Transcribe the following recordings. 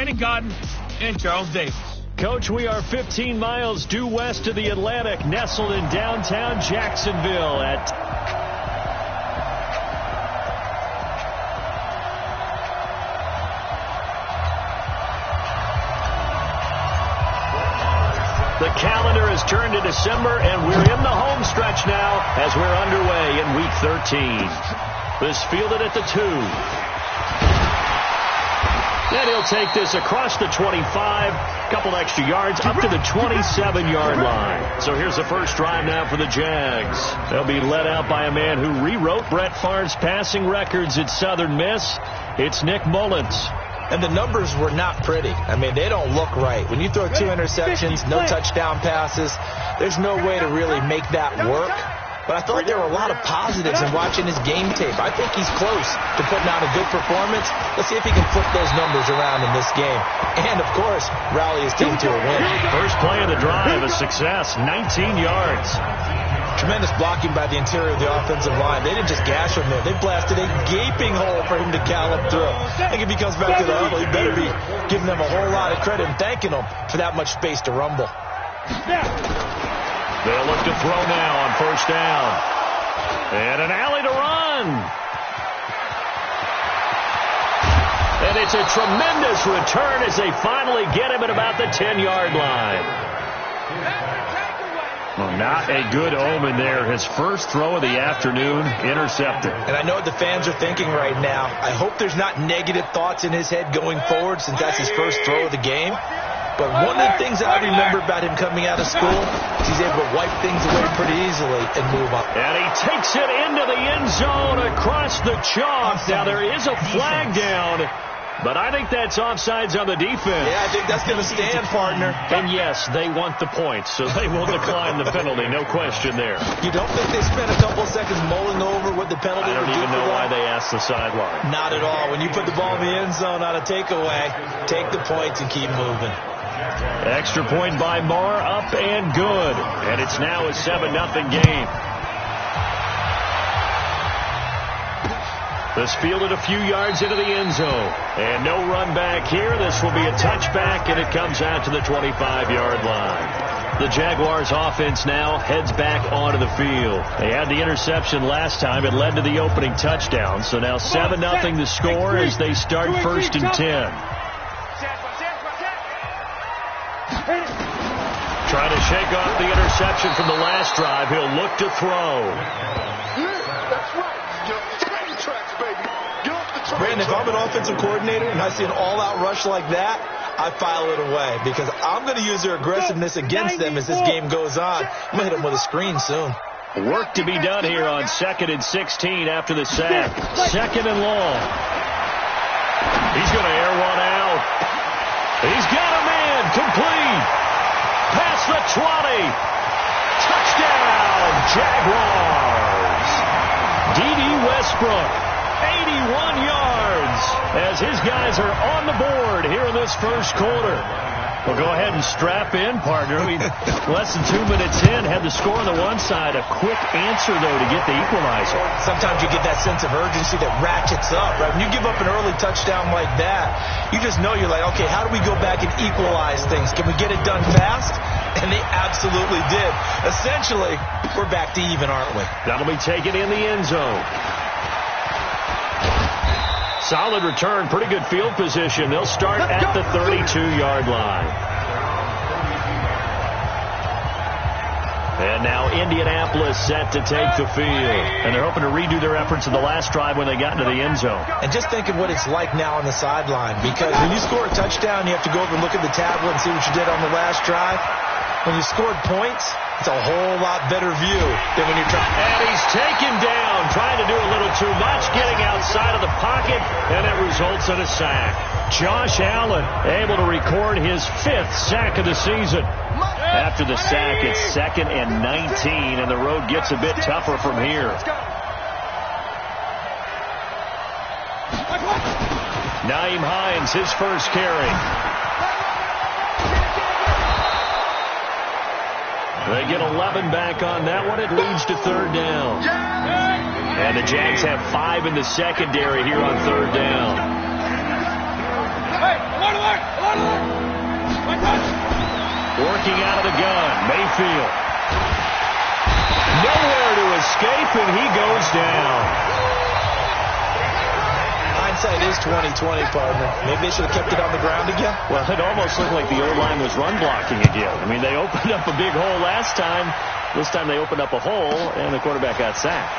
Brandon Godden, and Charles Davis. Coach, we are 15 miles due west of the Atlantic, nestled in downtown Jacksonville at... The calendar has turned to December, and we're in the home stretch now as we're underway in Week 13. This fielded at the 2. Then he'll take this across the 25, couple extra yards, up to the 27-yard line. So here's the first drive now for the Jags. They'll be led out by a man who rewrote Brett Favre's passing records at Southern Miss. It's Nick Mullins. And the numbers were not pretty. I mean, they don't look right. When you throw 2 interceptions, no touchdown passes, there's no way to really make that work. But I thought there were a lot of positives in watching his game tape. I think he's close to putting out a good performance. Let's see if he can flip those numbers around in this game. And, of course, rally his team to a win. First play of the drive, a success, 19 yards. Tremendous blocking by the interior of the offensive line. They didn't just gash him there. They blasted a gaping hole for him to gallop through. I think if he comes back to the huddle, he better be giving them a whole lot of credit and thanking them for that much space to rumble. They'll look to throw now on first down. And an alley to run. And it's a tremendous return as they finally get him at about the 10-yard line. Well, not a good omen there. His first throw of the afternoon, intercepted. And I know what the fans are thinking right now. I hope there's not negative thoughts in his head going forward since that's his first throw of the game. But one of the things I remember about him coming out of school is he's able to wipe things away pretty easily and move up. And he takes it into the end zone across the chalk. Now there is a flag down, but I think that's offsides on the defense. Yeah, I think that's going to stand, partner. And yes, they want the points, so they will decline the penalty. No question there. You don't think they spent a couple of seconds mulling over what the penalty would do? I don't even know why they asked the sideline. Not at all. When you put the ball in the end zone on a takeaway, take the points and keep moving. Extra point by Marr, up and good. And it's now a 7-0 game. This fielded a few yards into the end zone. And no run back here. This will be a touchback, and it comes out to the 25-yard line. The Jaguars offense now heads back onto the field. They had the interception last time. It led to the opening touchdown. So now 7-0 the score as they start first and 10. Trying to shake off the interception from the last drive. He'll look to throw. Brandon, if I'm an offensive coordinator and I see an all-out rush like that, I file it away because I'm going to use their aggressiveness against them as this game goes on. I'm going to hit them with a screen soon. Work to be done here on 2nd and 16 after the sack. 2nd and long. He's going to air one out. He's got a man complete. Past the 20. Touchdown, Jaguars. D.D. Westbrook, 81 yards as his guys are on the board here in this first quarter. Well, go ahead and strap in, partner. Less than 2 minutes in, had the score on the one side. A quick answer, though, to get the equalizer. Sometimes you get that sense of urgency that ratchets up, right? When you give up an early touchdown like that, you just know you're like, okay, how do we go back and equalize things? Can we get it done fast? And they absolutely did. Essentially, we're back to even, aren't we? That'll be taken in the end zone. Solid return, pretty good field position. They'll start at the 32-yard line. And now Indianapolis set to take the field. And they're hoping to redo their efforts in the last drive when they got into the end zone. And just think of what it's like now on the sideline. Because when you score a touchdown, you have to go over and look at the tablet and see what you did on the last drive. When you scored points, it's a whole lot better view than when you're trying. And he's taken down, trying to do a little too much, getting outside of the pocket, and it results in a sack. Josh Allen able to record his 5th sack of the season. After the sack, it's 2nd and 19, and the road gets a bit tougher from here. Nyheim Hines, his first carry. They get 11 back on that one. It leads to 3rd down. And the Jags have 5 in the secondary here on 3rd down. Working out of the gun, Mayfield. Nowhere to escape, and he goes down. Hindsight is 20/20, partner. Maybe they should have kept it on the ground again. Well, it almost looked like the O-line was run blocking again. I mean, they opened up a big hole last time. This time they opened up a hole, and the quarterback got sacked.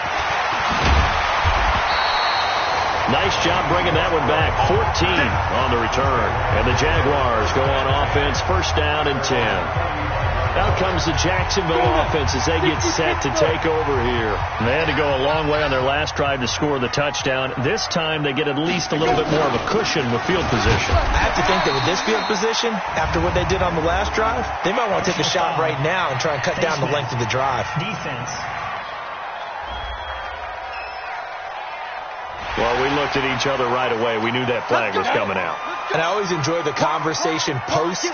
Nice job bringing that one back. 14 on the return. And the Jaguars go on offense, first down and 10. Out comes the Jacksonville offense as they get set to take over here. And they had to go a long way on their last drive to score the touchdown. This time they get at least a little bit more of a cushion with field position. I have to think that with this field position, after what they did on the last drive, they might want to take a shot right now and try and cut down the length of the drive. Defense. Well, we looked at each other right away. We knew that flag was coming out. And I always enjoy the conversation post,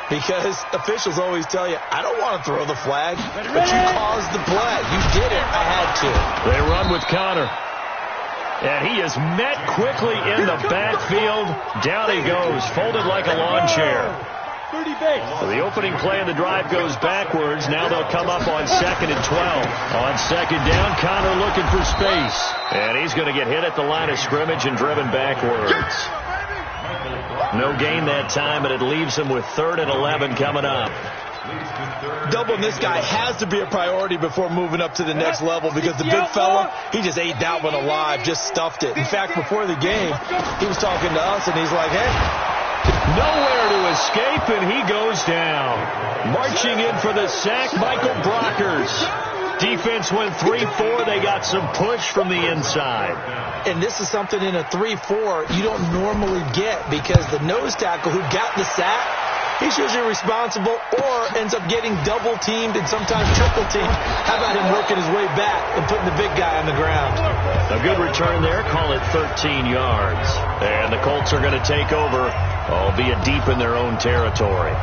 because officials always tell you, I don't want to throw the flag, but you caused the play. You did it. I had to. They run with Connor. And he is met quickly in the backfield. Down he goes, folded like a lawn chair. So the opening play of the drive goes backwards. Now they'll come up on 2nd and 12. On second down, Connor looking for space. And he's going to get hit at the line of scrimmage and driven backwards. No gain that time, but it leaves him with 3rd and 11 coming up. Doubling this guy has to be a priority before moving up to the next level, because the big fella, he just ate that one alive, just stuffed it. In fact, before the game, he was talking to us, and he's like, hey, nowhere to escape, and he goes down. Marching in for the sack, Michael Brockers. Defense went 3-4. They got some push from the inside. And this is something in a 3-4 you don't normally get, because the nose tackle who got the sack, he's usually responsible or ends up getting double-teamed and sometimes triple-teamed. How about him working his way back and putting the big guy on the ground? A good return there. Call it 13 yards. And the Colts are going to take over, albeit deep in their own territory.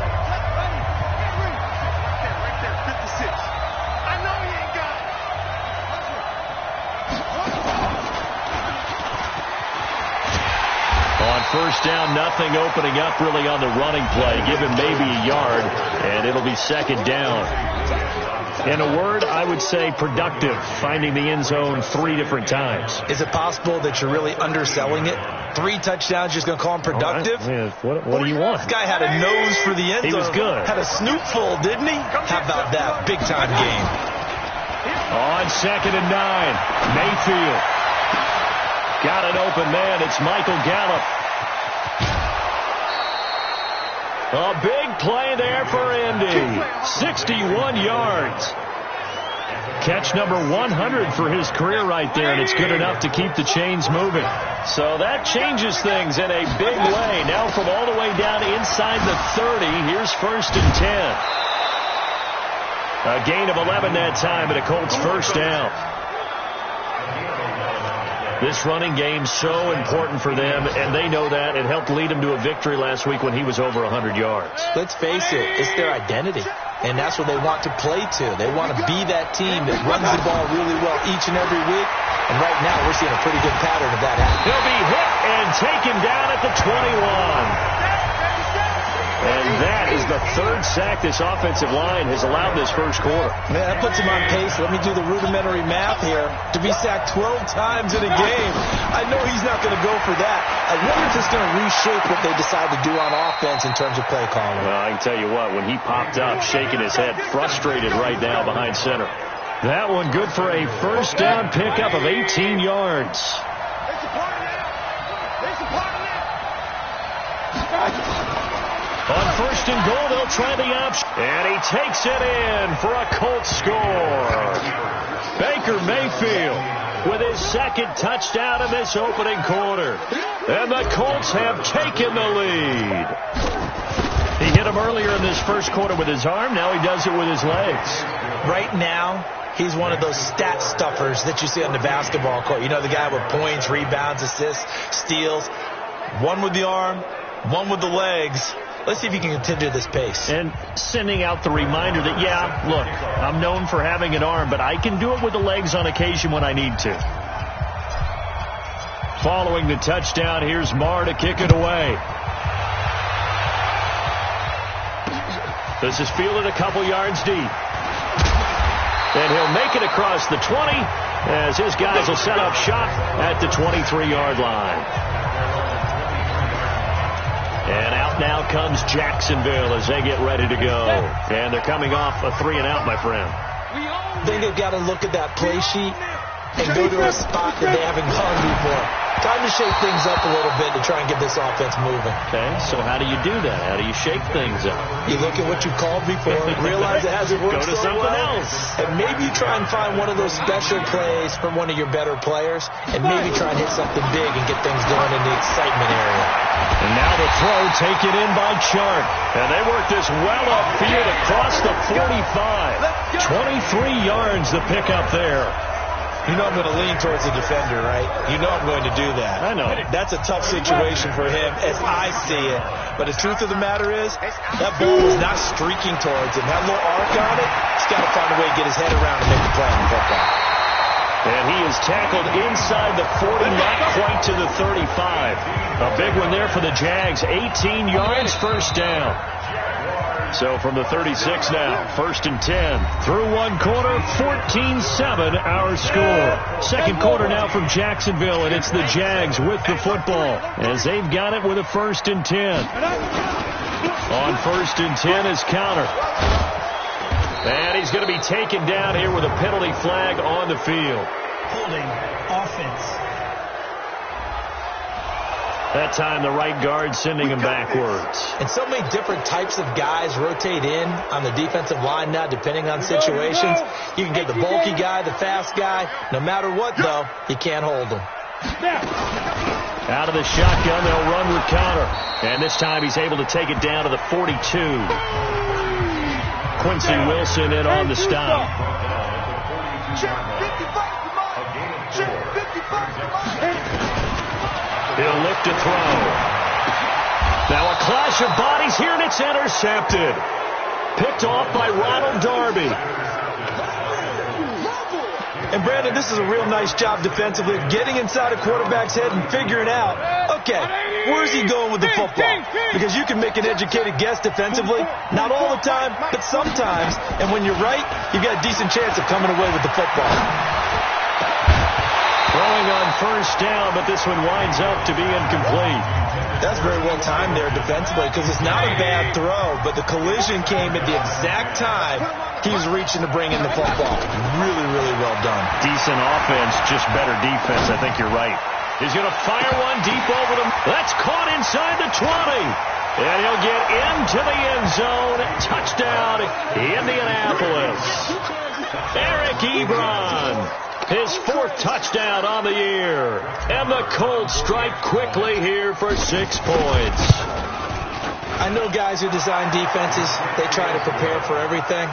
First down, nothing opening up really on the running play. Give him maybe a yard, and it'll be second down. In a word, I would say productive, finding the end zone 3 different times. Is it possible that you're really underselling it? 3 touchdowns, just going to call him productive? Right. What do you want? This guy had a nose for the end zone. He was good. Had a snoot full, didn't he? How about that big-time game? On 2nd and 9, Mayfield. Got an open man. It's Michael Gallup. A big play there for Indy. 61 yards. Catch number 100 for his career right there, and it's good enough to keep the chains moving. So that changes things in a big way. Now from all the way down inside the 30, here's 1st and 10. A gain of 11 that time, and a Colts first down. This running game so important for them, and they know that. It helped lead them to a victory last week when he was over 100 yards. Let's face it, it's their identity, and that's what they want to play to. They want to be that team that runs the ball really well each and every week, and right now we're seeing a pretty good pattern of that happening. He'll be hit and taken down at the 21. And that is the 3rd sack this offensive line has allowed this first quarter. Man, that puts him on pace. Let me do the rudimentary math here. To be sacked 12 times in a game, I know he's not going to go for that. I wonder if it's going to reshape what they decide to do on offense in terms of play calling. Well, I can tell you what, when he popped up, shaking his head, frustrated right now behind center. That one good for a first down pickup of 18 yards. On 1st and goal, they'll try the option. And he takes it in for a Colts score. Baker Mayfield with his 2nd touchdown in this opening quarter. And the Colts have taken the lead. He hit him earlier in this first quarter with his arm. Now he does it with his legs. Right now, he's one of those stat stuffers that you see on the basketball court. You know, the guy with points, rebounds, assists, steals. One with the arm, one with the legs. Let's see if he can continue this pace. And sending out the reminder that, yeah, look, I'm known for having an arm, but I can do it with the legs on occasion when I need to. Following the touchdown, here's Marr to kick it away. This is fielded a couple yards deep. And he'll make it across the 20 as his guys will set up shop at the 23-yard line. And out now comes Jacksonville as they get ready to go. And they're coming off a 3-and-out, my friend. I think they've got to look at that play sheet and go to a spot that they haven't gone before. Time to shake things up a little bit to try and get this offense moving. Okay, so how do you do that? How do you shake things up? You look at what you called before, realize it hasn't worked Go to something else. And maybe you try and find one of those special plays from one of your better players, and maybe try and hit something big and get things going in the excitement area. And now the throw taken in by Chark. And they work this well upfield across the 45. 23 yards the pickup there. You know I'm going to lean towards the defender, right? You know I'm going to do that. I know. That's a tough situation for him as I see it. But the truth of the matter is, that ball was not streaking towards him. Had a little arc on it. He's got to find a way to get his head around and make the play on the football. And he is tackled inside the 40, not quite to the 35. A big one there for the Jags. 18 yards, first down. So from the 36 now, 1st and 10. Through one quarter, 14-7 our score. Second quarter now from Jacksonville, and it's the Jags with the football as they've got it with a 1st and 10. On 1st and 10 is Counter. And he's going to be taken down here with a penalty flag on the field. Holding offense. That time the right guard sending him backwards. And so many different types of guys rotate in on the defensive line now depending on situations. You can get the bulky guy, the fast guy. No matter what, though, you can't hold him. Out of the shotgun, they'll run with Counter. And this time he's able to take it down to the 42. Quincy Wilson in on the stop. He'll look to throw. Now a clash of bodies here, and it's intercepted. Picked off by Ronald Darby. And Brandon, this is a real nice job defensively of getting inside a quarterback's head and figuring out, okay, where's he going with the football? Because you can make an educated guess defensively, not all the time, but sometimes. And when you're right, you've got a decent chance of coming away with the football. Throwing on 1st down, but this one winds up to be incomplete. That's very well timed there defensively because it's not a bad throw, but the collision came at the exact time he was reaching to bring in the football. Really, really well done. Decent offense, just better defense. I think you're right. He's going to fire one deep over them. That's caught inside the 20. And he'll get into the end zone. Touchdown, Indianapolis. Eric Ebron. His 4th touchdown on the year. And the Colts strike quickly here for 6 points. I know guys who design defenses, they try to prepare for everything.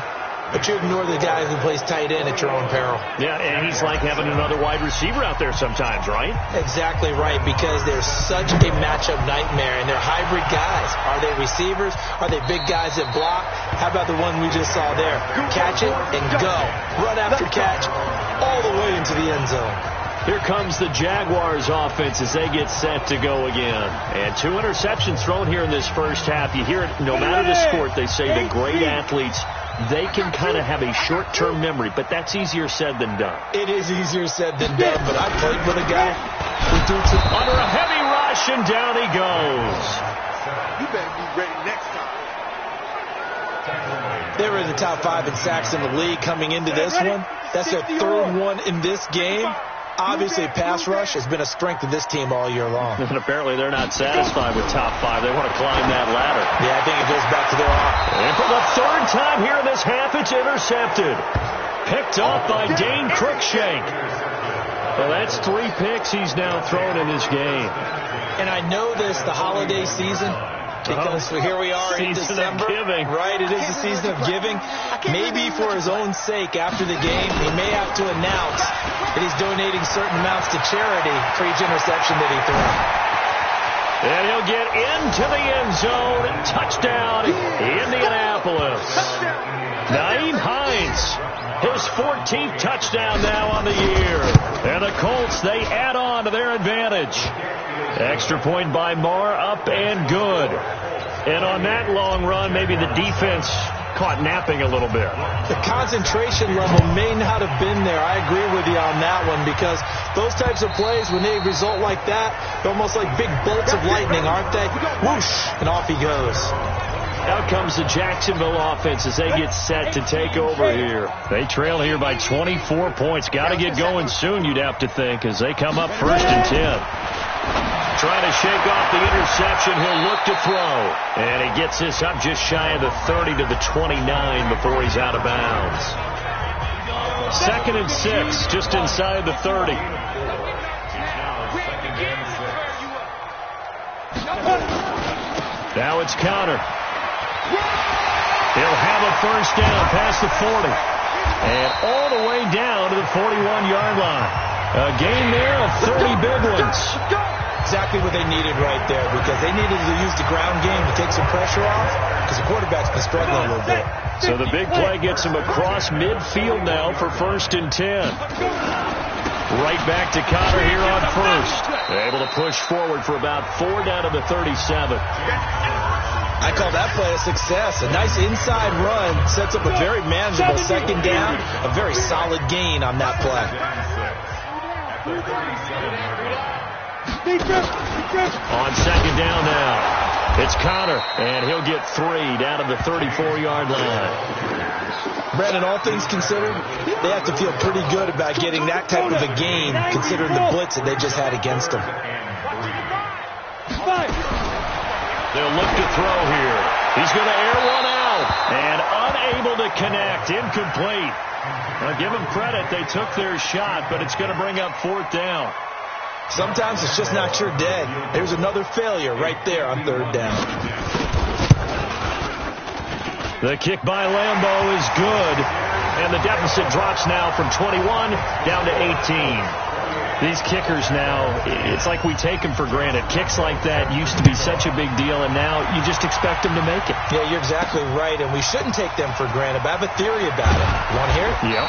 But you ignore the guy who plays tight end at your own peril. Yeah, and he's like having another wide receiver out there sometimes, right? Exactly right, because they're such a matchup nightmare, and they're hybrid guys. Are they receivers? Are they big guys that block? How about the one we just saw there? Catch it and go. Run after catch all the way into the end zone. Here comes the Jaguars offense as they get set to go again. And 2 interceptions thrown here in this first half. You hear it, no matter the sport, they say that great athletes, they can kind of have a short-term memory, but that's easier said than done. It is easier said than done, but I played with a guy who threw under a heavy rush, and down he goes. You better be ready next time. They were in the top 5 in sacks in the league coming into this one. That's their 3rd one in this game. Obviously, pass rush has been a strength of this team all year long. And apparently they're not satisfied with top 5. They want to climb that ladder. Yeah, I think it goes back to their offense. And for the 3rd time here in this half, it's intercepted. Picked off by Dane Cruikshank. Well, that's 3 picks he's now thrown in this game. And I know this, the holiday season, because here we are in December. Giving. Right, it is the season of giving. Maybe for his own sake after the game, he may have to announce that he's donating certain amounts to charity for each interception that he throws. And he'll get into the end zone. Touchdown, Indianapolis. Nyheim Hines, his 14th touchdown now on the year. And the Colts, they add on to their advantage. Extra point by Marr, up and good. And on that long run, maybe the defense caught napping a little bit. The concentration level may not have been there. I agree with you on that one, because those types of plays, when they result like that, they're almost like big bolts of lightning, aren't they? Whoosh, and off he goes. Out comes the Jacksonville offense as they get set to take over here. They trail here by 24 points. Got to get going soon, you'd have to think, as they come up 1st and 10. Trying to shake off the interception. He'll look to throw. And he gets this up just shy of the 30 to the 29 before he's out of bounds. 2nd and 6, just inside the 30. Now it's Connor. He'll have a 1st down past the 40. And all the way down to the 41-yard line. A gain there of 30 big ones. Exactly what they needed right there, because they needed to use the ground game to take some pressure off, because the quarterback's been struggling a little bit. So the big play gets him across midfield now for 1st and 10. Right back to Connor here on 1st. Able to push forward for about 4 down to the 37. I call that play a success. A nice inside run sets up a very manageable 2nd down. A very solid gain on that play. On 2nd down now, it's Connor, and he'll get 3 down to the 34-yard line. Brandon, all things considered, they have to feel pretty good about getting that type of a gain, considering the blitz that they just had against them. They'll look to throw here. He's going to air one out, and unable to connect, incomplete. Now, give them credit, they took their shot, but it's going to bring up 4th down. Sometimes it's just not your day. There's another failure right there on 3rd down. The kick by Lambeau is good, and the deficit drops now from 21 down to 18. These kickers now, it's like we take them for granted. Kicks like that used to be such a big deal, and now you just expect them to make it. Yeah, you're exactly right, and we shouldn't take them for granted, but I have a theory about it. You want to hear it? Yeah.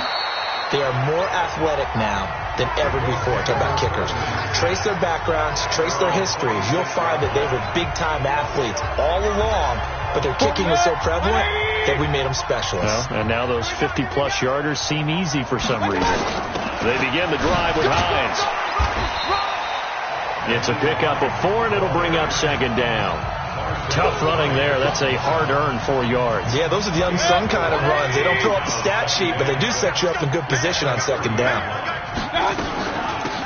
They are more athletic now than ever before. Talk about kickers. Trace their backgrounds, trace their histories. You'll find that they were big-time athletes all along, but their kicking was so prevalent that we made them specialists. Well, and now those 50-plus yarders seem easy for some reason. They begin the drive with Hines. It's a pickup of 4, and it'll bring up 2nd down. Tough running there. That's a hard-earned 4 yards. Yeah, those are the unsung kind of runs. They don't fill up the stat sheet, but they do set you up in good position on 2nd down.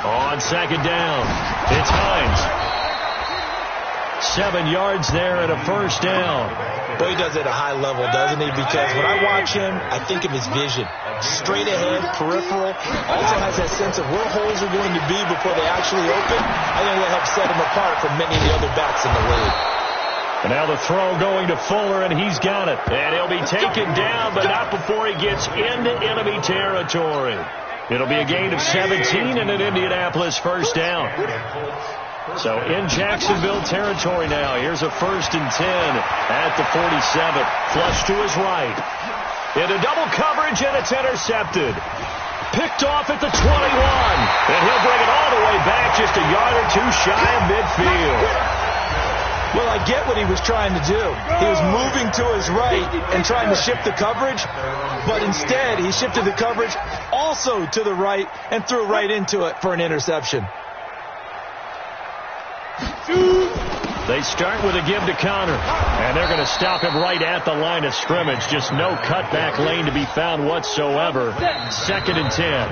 On 2nd down, it's Hines. 7 yards there and a 1st down. Boy, he does it at a high level, doesn't he? Because when I watch him, I think of his vision. Straight ahead, peripheral. Also has that sense of where holes are going to be before they actually open. I think that helps set him apart from many of the other backs in the league. And now the throw going to Fuller, and he's got it. And he'll be taken down, but not before he gets into enemy territory. It'll be a gain of 17 and an Indianapolis 1st down. So in Jacksonville territory now. Here's a 1st and 10 at the 47. Flush to his right. Into double coverage, and it's intercepted. Picked off at the 21. And he'll bring it all the way back just a yard or 2 shy of midfield. Well, I get what he was trying to do. He was moving to his right and trying to shift the coverage, but instead he shifted the coverage also to the right and threw right into it for an interception. They start with a give to Connor, and they're going to stop him right at the line of scrimmage. Just no cutback lane to be found whatsoever. 2nd and 10.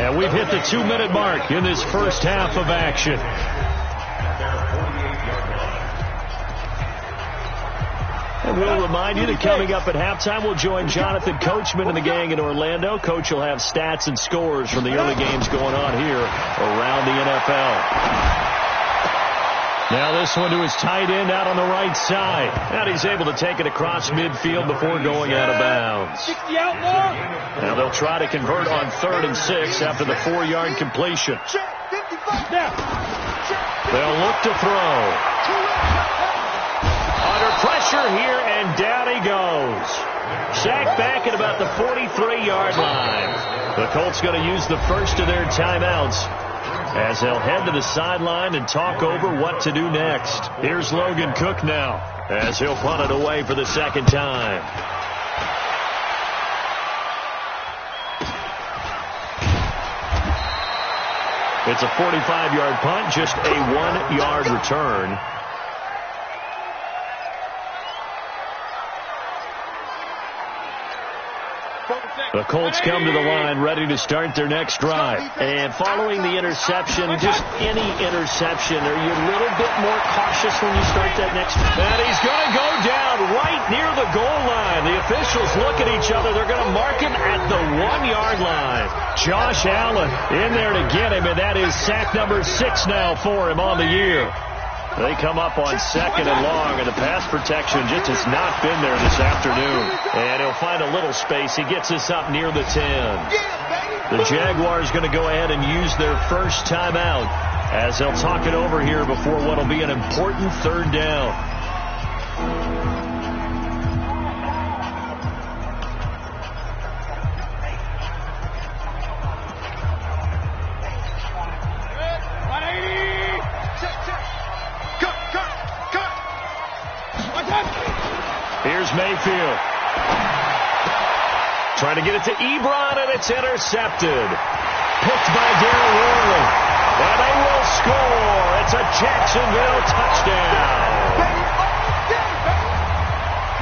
And we've hit the 2-minute mark in this first half of action. And we'll remind you that coming up at halftime, we'll join Jonathan Coachman and the gang in Orlando. Coach will have stats and scores from the early games going on here around the NFL. Now this one to his tight end out on the right side. And he's able to take it across midfield before going out of bounds. Now they'll try to convert on 3rd and 6 after the 4-yard completion. They'll look to throw. Under pressure here, and down he goes. Sacked back at about the 43-yard line. The Colts going to use the first of their timeouts as they'll head to the sideline and talk over what to do next. Here's Logan Cook now as he'll punt it away for the second time. It's a 45-yard punt, just a 1-yard return. The Colts come to the line ready to start their next drive. And following the interception, just any interception, are you a little bit more cautious when you start that next? And he's going to go down right near the goal line. The officials look at each other. They're going to mark him at the 1-yard line. Josh Allen in there to get him, and that is sack number 6 now for him on the year. They come up on 2nd and long, and the pass protection just has not been there this afternoon. And he'll find a little space. He gets us up near the 10. The Jaguars going to go ahead and use their first timeout as they'll talk it over here before what will be an important 3rd down. Here's Mayfield. Trying to get it to Ebron, and it's intercepted. Picked by Darryl Worley. And they will score. It's a Jacksonville touchdown.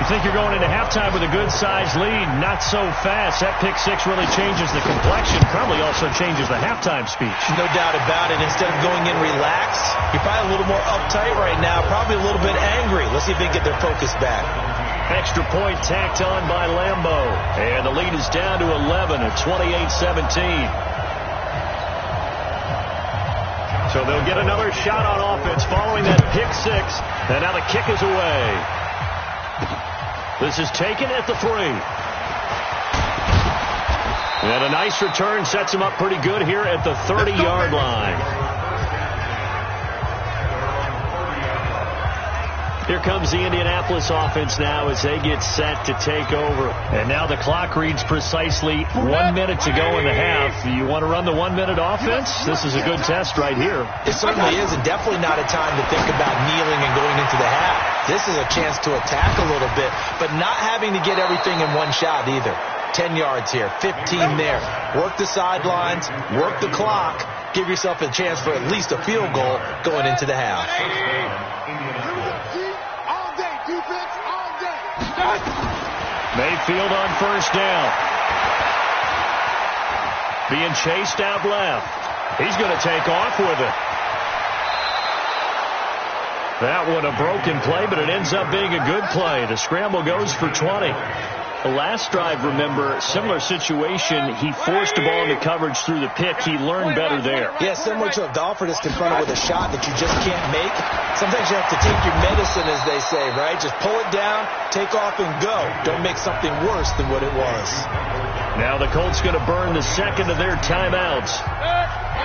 You think you're going into halftime with a good-sized lead. Not so fast. That pick 6 really changes the complexion. Probably also changes the halftime speech. No doubt about it. Instead of going in relaxed, you're probably a little more uptight right now. Probably a little bit angry. Let's see if they can get their focus back. Extra point tacked on by Lambeau. And the lead is down to 11 at 28-17. So they'll get another shot on offense following that pick 6. And now the kick is away. This is taken at the 3. And a nice return sets him up pretty good here at the 30-yard line. Here comes the Indianapolis offense now as they get set to take over. And now the clock reads precisely 1 minute to go in the half. You want to run the 1-minute offense? This is a good test right here. It certainly is, and definitely not a time to think about kneeling and going into the half. This is a chance to attack a little bit, but not having to get everything in one shot either. 10 yards here, 15 there. Work the sidelines, work the clock. Give yourself a chance for at least a field goal going into the half. Mayfield on first down. Being chased out left. He's going to take off with it. That one a broken play, but it ends up being a good play. The scramble goes for 20. The last drive, remember, similar situation. He forced the ball into coverage through the pick. He learned better there. Yeah, similar to a golfer that's confronted with a shot that you just can't make. Sometimes you have to take your medicine, as they say, right? Just pull it down, take off, and go. Don't make something worse than what it was. Now the Colts going to burn the second of their timeouts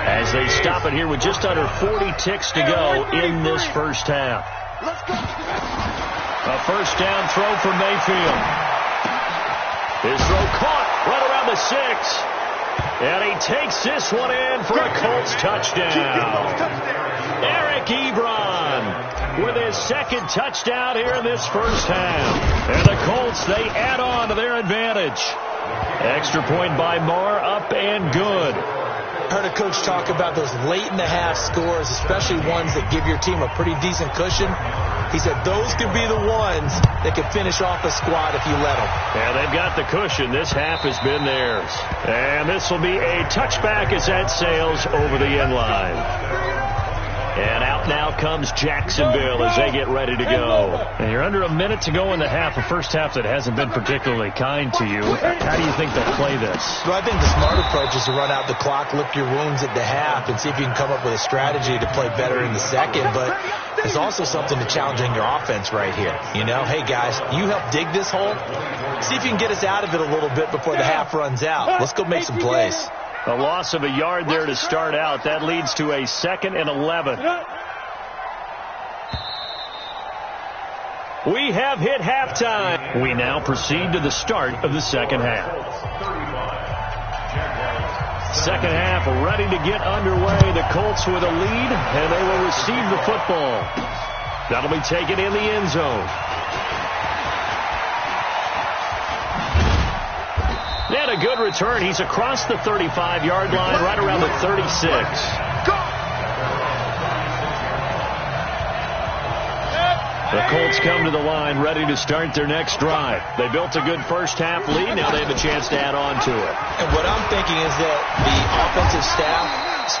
as they stop it here with just under 40 ticks to go in this first half. A first down throw for Mayfield. His throw caught right around the 6. And he takes this one in for a Colts touchdown. Eric Ebron with his second touchdown here in this first half. And the Colts, they add on to their advantage. Extra point by Marr, up and good. Heard a coach talk about those late-in-the-half scores, especially ones that give your team a pretty decent cushion. He said those could be the ones that can finish off a squad if you let them. Yeah, they've got the cushion. This half has been theirs. And this will be a touchback as that sails over the end line. And out now comes Jacksonville as they get ready to go. And you're under a minute to go in the half, a first half that hasn't been particularly kind to you. How do you think they'll play this? Well, I think the smart approach is to run out the clock, lick your wounds at the half, and see if you can come up with a strategy to play better in the second. But there's also something to challenging your offense right here. You know, hey, guys, you help dig this hole. See if you can get us out of it a little bit before the half runs out. Let's go make some plays. A loss of a yard there to start out. That leads to a 2nd and 11. We have hit halftime. We now proceed to the start of the second half. Second half ready to get underway. The Colts with a lead, and they will receive the football. That'll be taken in the end zone. And a good return. He's across the 35-yard line, right around the 36. The Colts come to the line ready to start their next drive. They built a good first-half lead. Now they have a chance to add on to it. And what I'm thinking is that the offensive staff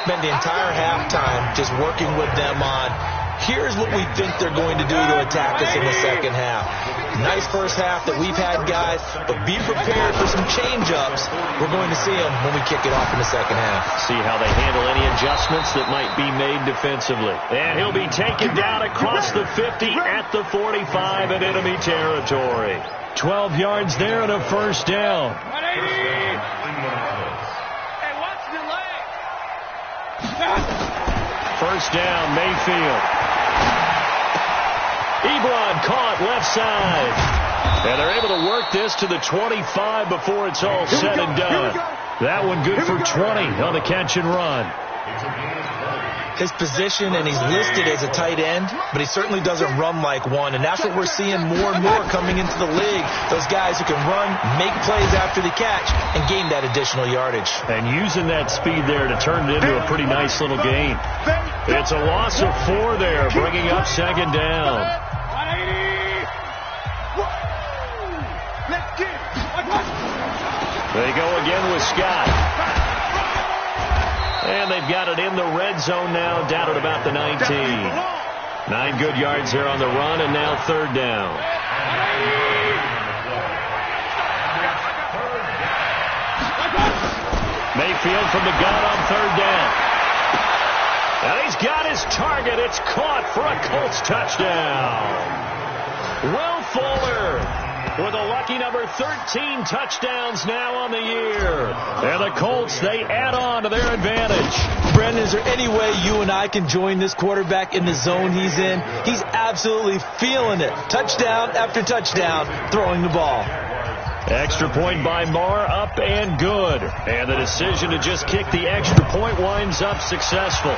spent the entire halftime just working with them on, here's what we think they're going to do to attack us in the second half. Nice first half that we've had, guys, but be prepared for some change-ups. We're going to see them when we kick it off in the second half. See how they handle any adjustments that might be made defensively. And he'll be taken down across the 50 at the 45 in enemy territory. 12 yards there and a first down. First down, Mayfield. Ebron caught left side. And they're able to work this to the 25 before it's all said and done. That one good for 20 on the catch and run. His position, and he's listed as a tight end, but he certainly doesn't run like one, and that's what we're seeing more and more coming into the league. Those guys who can run, make plays after the catch, and gain that additional yardage. And using that speed there to turn it into a pretty nice little gain. It's a loss of 4 there, bringing up second down. They go again with Scott. And they've got it in the red zone now, down at about the 19. 9 good yards here on the run, and now third down. Mayfield from the gun on third down. And he's got his target. It's caught for a Colts touchdown. Will Fuller with a lucky number 13 touchdowns now on the year. And the Colts, they add on to their advantage. Brendan, is there any way you and I can join this quarterback in the zone he's in? He's absolutely feeling it. Touchdown after touchdown, throwing the ball. Extra point by Marr, up and good. And the decision to just kick the extra point winds up successful.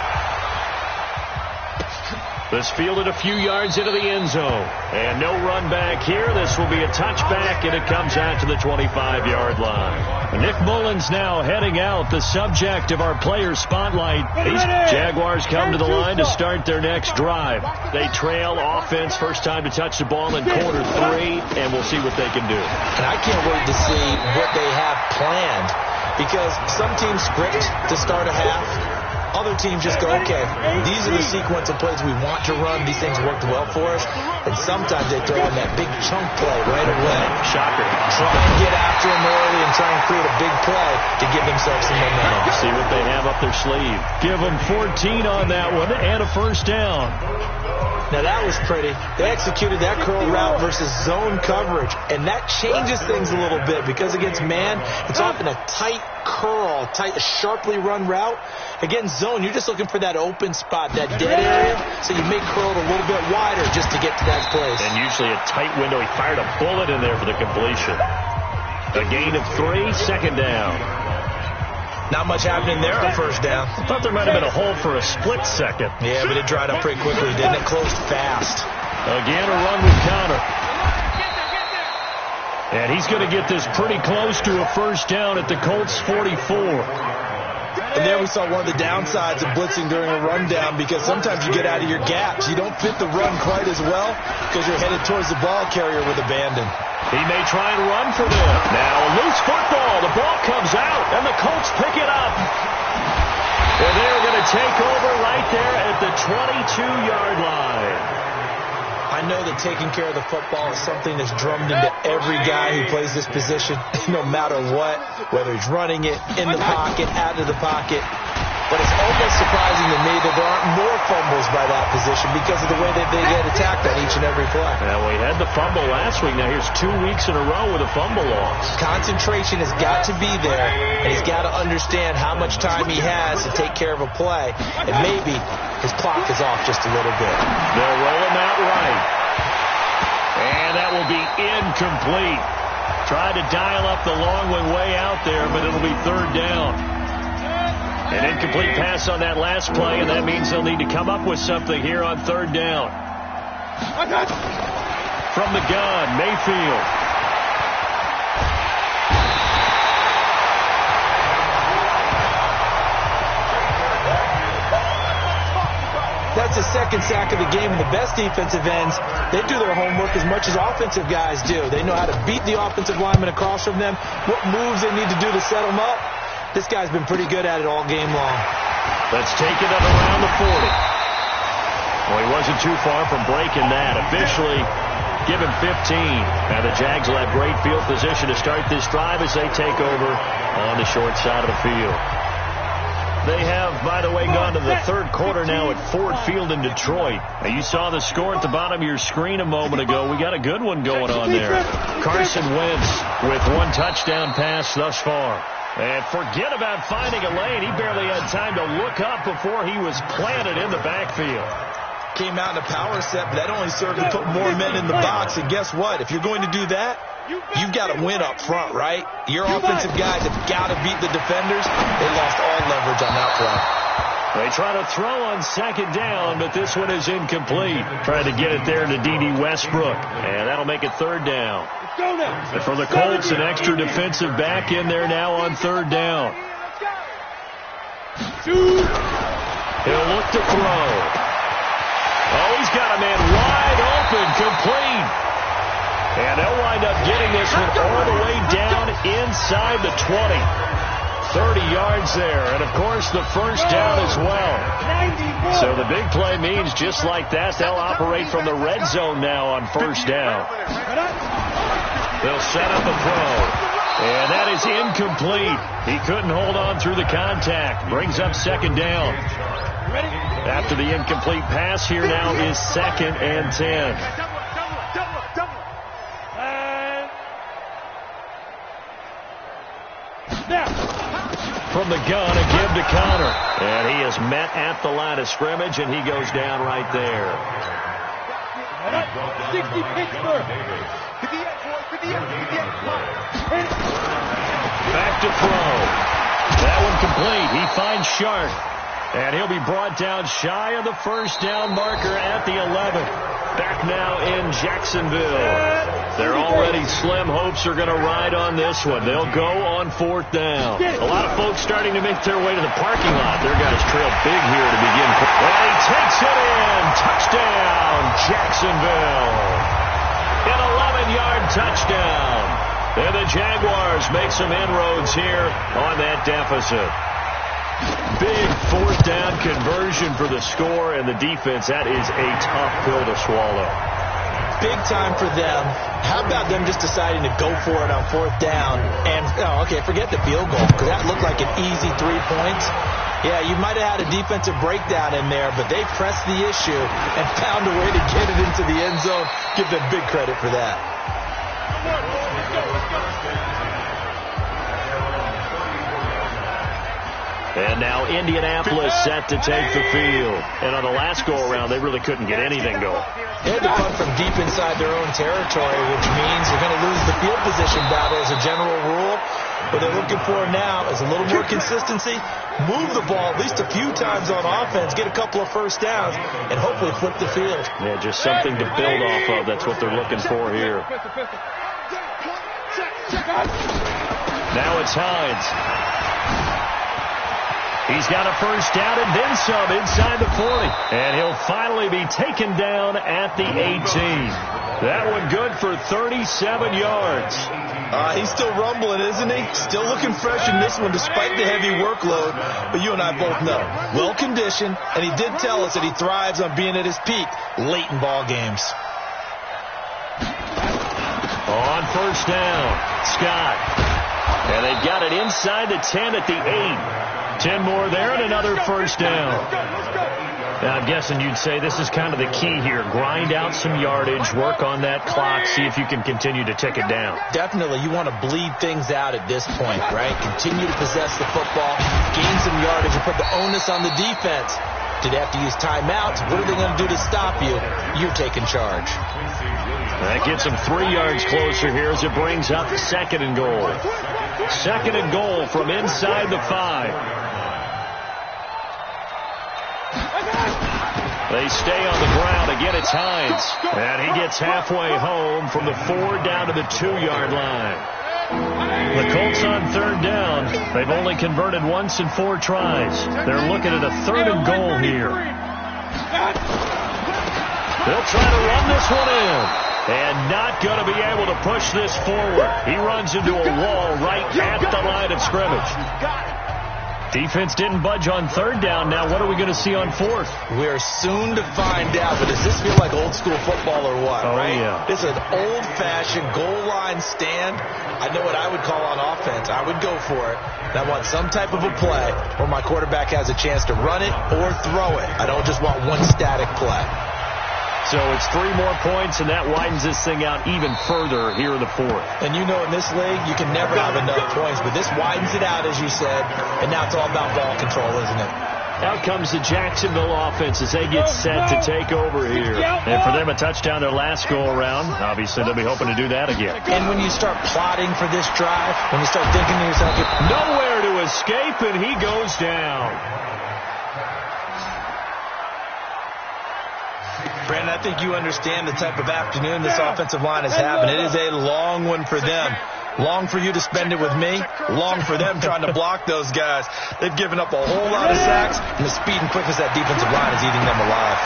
This fielded a few yards into the end zone. And no run back here. This will be a touchback, and it comes out to the 25-yard line. Nick Mullins now heading out, the subject of our player spotlight. These Jaguars come to the line to start their next drive. They trail offense, first time to touch the ball in quarter 3, and we'll see what they can do. And I can't wait to see what they have planned, because some teams script to start a half. Other teams just go, okay, these are the sequence of plays we want to run. These things worked well for us. And sometimes they throw in that big chunk play right away. Shocker. Try and get after them early and try and create a big play to give themselves some momentum. See what they have up their sleeve. Give them 14 on that one and a first down. Now that was pretty. They executed that curl route versus zone coverage, and that changes things a little bit, because against man, it's often a tight curl, a sharply run route. Against zone, you're just looking for that open spot, that dead area, so you make curl a little bit wider just to get to that place. And usually a tight window. He fired a bullet in there for the completion. A gain of 3, second down. Not much happening there on first down. I thought there might have been a hole for a split second. Yeah, but it dried up pretty quickly, didn't it? Closed fast. Again, a run with counter. And he's going to get this pretty close to a first down at the Colts 44. And there we saw one of the downsides of blitzing during a rundown, because sometimes you get out of your gaps. You don't fit the run quite as well because you're headed towards the ball carrier with abandon. He may try and run for them. Now a loose football. The ball comes out, and the Colts pick it up. And they're going to take over right there at the 22-yard line. I know that taking care of the football is something that's drummed into every guy who plays this position, no matter what, whether he's running it, in the pocket, out of the pocket. But it's almost surprising to me that there aren't more fumbles by that position because of the way that they get attacked on each and every play. Well, we had the fumble last week. Now here's 2 weeks in a row with a fumble loss. Concentration has got to be there, and he's got to understand how much time he has to take care of a play, and maybe his clock is off just a little bit. They'll roll him out right. And that will be incomplete. Tried to dial up the long one way out there, but it'll be third down. An incomplete pass on that last play, and that means they'll need to come up with something here on third down. From the gun, Mayfield. That's his second sack of the game, and the best defensive ends, they do their homework as much as offensive guys do. They know how to beat the offensive lineman across from them, what moves they need to do to set them up. This guy's been pretty good at it all game long. Let's take it up around the 40. Well, he wasn't too far from breaking that. Officially, give him 15. Now the Jags will have great field position to start this drive as they take over on the short side of the field. They have, by the way, gone to the third quarter now at Ford Field in Detroit. Now, you saw the score at the bottom of your screen a moment ago. We got a good one going on there. Carson Wentz with one touchdown pass thus far. And forget about finding a lane. He barely had time to look up before he was planted in the backfield. Came out in a power set, but that only served to put more men in the box. And guess what? If you're going to do that, you've got to win up front, right? Your offensive guys have got to beat the defenders. They lost all leverage on that play. They try to throw on second down, but this one is incomplete. Trying to get it there to D.D. Westbrook, and that'll make it third down. And for the Colts, an extra defensive back in there now on third down. He'll look to throw. Oh, he's got a man wide open, complete. And they'll wind up getting this one all the way down inside the 20. 30 yards there, and of course the first down as well. So the big play means just like that, they'll operate from the red zone now on first down. They'll set up a throw, and that is incomplete. He couldn't hold on through the contact. Brings up second down. After the incomplete pass, here now is 2nd and 10. From the gun, a give to Connor. And he is met at the line of scrimmage, and he goes down right there. 60 Pittsburgh. Back to throw. That one complete. He finds Sharp. And he'll be brought down shy of the first down marker at the 11. Back now in Jacksonville. They're already slim hopes are going to ride on this one. They'll go on fourth down. A lot of folks starting to make their way to the parking lot. Their guys trail big here to begin. And he takes it in. Touchdown, Jacksonville. An 11-yard touchdown. And the Jaguars make some inroads here on that deficit. Big fourth down conversion for the score, and the defense, that is a tough pill to swallow. Big time for them. How about them just deciding to go for it on fourth down? And, okay, forget the field goal, because that looked like an easy 3 points. Yeah, you might have had a defensive breakdown in there, but they pressed the issue and found a way to get it into the end zone. Give them big credit for that. And now Indianapolis set to take the field. And on the last go-around, they really couldn't get anything going. They had to punt from deep inside their own territory, which means they're going to lose the field position battle as a general rule. What they're looking for now is a little more consistency, move the ball at least a few times on offense, get a couple of first downs, and hopefully flip the field. Yeah, just something to build off of. That's what they're looking for here. Now it's Hines. He's got a first down and then some inside the 40. And he'll finally be taken down at the 18. That one good for 37 yards. He's still rumbling, isn't he? Still looking fresh in this one despite the heavy workload. But you and I both know, well-conditioned, and he did tell us that he thrives on being at his peak late in ball games. On first down, Scott. And they've got it inside the 10 at the 8. 10 more there and another first down. Now, I'm guessing you'd say this is kind of the key here. Grind out some yardage, work on that clock, see if you can continue to tick it down. Definitely. You want to bleed things out at this point, right? Continue to possess the football, gain some yardage, and put the onus on the defense. Do they have to use timeouts? What are they going to do to stop you? You're taking charge. That gets them 3 yards closer here as it brings up 2nd and goal. 2nd and goal from inside the 5. They stay on the ground. Again, it's Hines. And he gets halfway home from the 4 down to the 2-yard line. The Colts on 3rd down. They've only converted once in 4 tries. They're looking at a 3rd and goal here. They'll try to run this one in. And not going to be able to push this forward. He runs into a wall right at the line of scrimmage. Defense didn't budge on 3rd down. Now what are we going to see on 4th? We're soon to find out, but does this feel like old school football or what? Oh, right? Yeah. This is an old-fashioned goal line stand. I know what I would call on offense. I would go for it. And I want some type of a play where my quarterback has a chance to run it or throw it. I don't just want one static play. So it's 3 more points, and that widens this thing out even further here in the 4th. And you know in this league, you can never have enough points, but this widens it out, as you said, and now it's all about ball control, isn't it? Out comes the Jacksonville offense as they get set to take over here. And for them, a touchdown their last go-around. Obviously, they'll be hoping to do that again. And when you start plotting for this drive, when you start thinking to yourself, nowhere to escape, and he goes down. Brandon, I think you understand the type of afternoon this offensive line is having. It is a long one for them. Long for you to spend it with me. Long for them trying to block those guys. They've given up a whole lot of sacks, and the speed and quickness of that defensive line is eating them alive.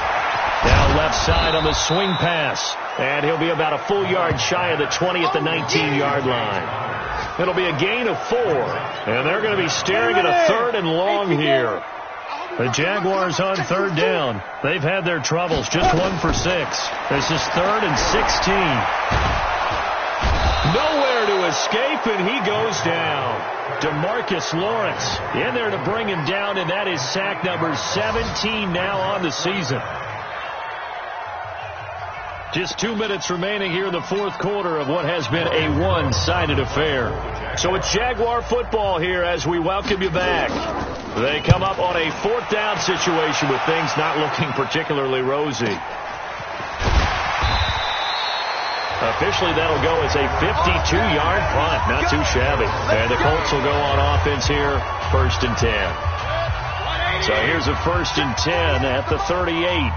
Down left side on the swing pass. And he'll be about a full yard shy of the 20 at the 19-yard line. It'll be a gain of 4. And they're going to be staring at a 3rd and long here. The Jaguars on 3rd down. They've had their troubles. Just 1 for 6. This is 3rd and 16. Nowhere to escape, and he goes down. DeMarcus Lawrence in there to bring him down, and that is sack number 17 now on the season. Just 2 minutes remaining here in the 4th quarter of what has been a one-sided affair. So it's Jaguar football here as we welcome you back. They come up on a 4th down situation with things not looking particularly rosy. Officially, that'll go as a 52-yard punt. Not too shabby. And the Colts will go on offense here, 1st and 10. So here's a 1st and 10 at the 38.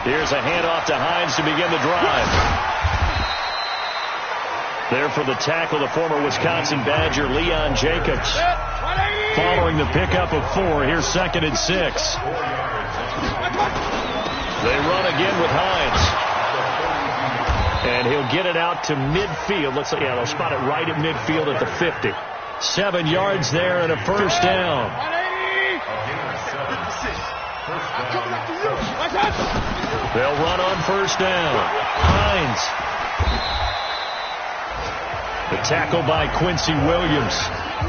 Here's a handoff to Hines to begin the drive. There for the tackle, the former Wisconsin Badger, Leon Jacobs. Following the pickup of 4, here's 2nd and 6. They run again with Hines. And he'll get it out to midfield. Looks like, they'll spot it right at midfield at the 50. 7 yards there and a 1st down. They'll run on 1st down. Hines. The tackle by Quincy Williams.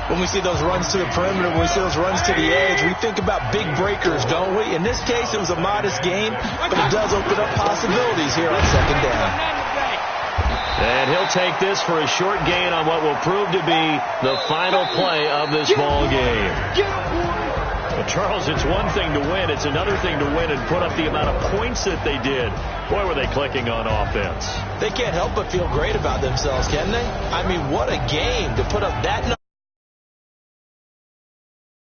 When we see those runs to the perimeter, when we see those runs to the edge, we think about big breakers, don't we? In this case, it was a modest gain, but it does open up possibilities here on 2nd down. And he'll take this for a short gain on what will prove to be the final play of this ball game. Well, Charles, it's one thing to win. It's another thing to win and put up the amount of points that they did. Boy, were they clicking on offense. They can't help but feel great about themselves, can they? I mean, what a game to put up that number.